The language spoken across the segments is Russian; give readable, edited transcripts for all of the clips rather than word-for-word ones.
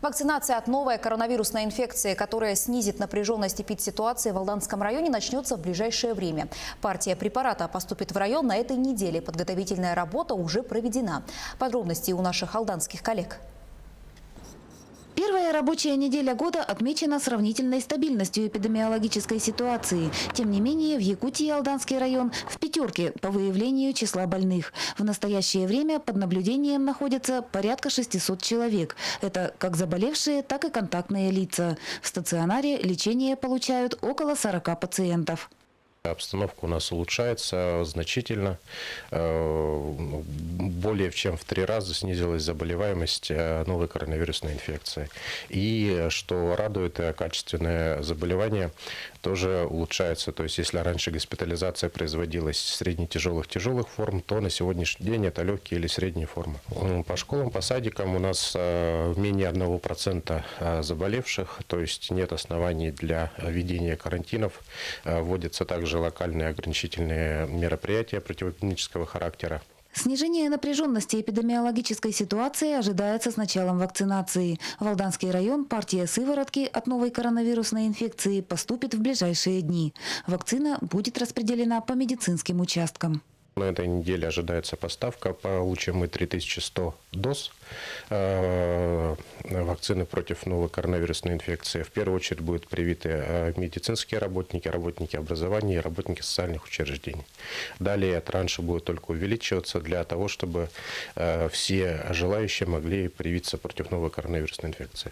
Вакцинация от новой коронавирусной инфекции, которая снизит напряженность эпидситуации в Алданском районе, начнется в ближайшее время. Партия препарата поступит в район на этой неделе. Подготовительная работа уже проведена. Подробности у наших алданских коллег. Первая рабочая неделя года отмечена сравнительной стабильностью эпидемиологической ситуации. Тем не менее, в Якутии Алданский район в пятерке по выявлению числа больных. В настоящее время под наблюдением находятся порядка 600 человек. Это как заболевшие, так и контактные лица. В стационаре лечение получают около 40 пациентов. Обстановка у нас улучшается значительно. Более чем в 3 раза снизилась заболеваемость новой коронавирусной инфекцией. И, что радует, качественное заболевание тоже улучшается. То есть, если раньше госпитализация производилась средне-тяжелых форм, то на сегодняшний день это легкие или средние формы. По школам, по садикам у нас менее 1% заболевших, то есть нет оснований для введения карантинов. Вводятся также локальные ограничительные мероприятия противоэпидемического характера. Снижение напряженности эпидемиологической ситуации ожидается с началом вакцинации. В Алданский район партия сыворотки от новой коронавирусной инфекции поступит в ближайшие дни. Вакцина будет распределена по медицинским участкам. На этой неделе ожидается поставка. Получим мы 3100 доз вакцины против новой коронавирусной инфекции. В первую очередь будут привиты медицинские работники, работники образования и работники социальных учреждений. Далее транши будут только увеличиваться для того, чтобы все желающие могли привиться против новой коронавирусной инфекции.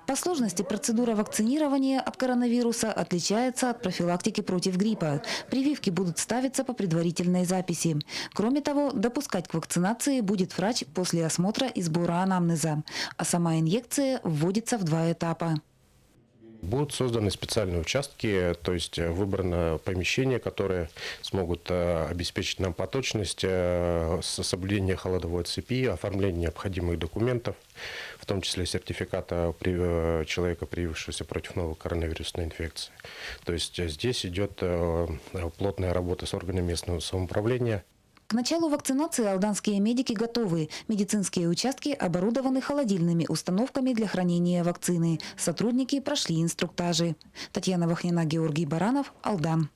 По сложности процедура вакцинирования от коронавируса отличается от профилактики против гриппа. Прививки будут ставиться по предварительной записи. Кроме того, допускать к вакцинации будет врач после осмотра и сбора анамнеза. А сама инъекция вводится в 2 этапа. Будут созданы специальные участки, то есть выбрано помещение, которые смогут обеспечить нам поточность, соблюдение холодовой цепи, оформление необходимых документов, в том числе сертификата человека, привившегося против новой коронавирусной инфекции. То есть здесь идет плотная работа с органами местного самоуправления. К началу вакцинации алданские медики готовы. Медицинские участки оборудованы холодильными установками для хранения вакцины. Сотрудники прошли инструктажи. Татьяна Вахнина, Георгий Баранов, Алдан.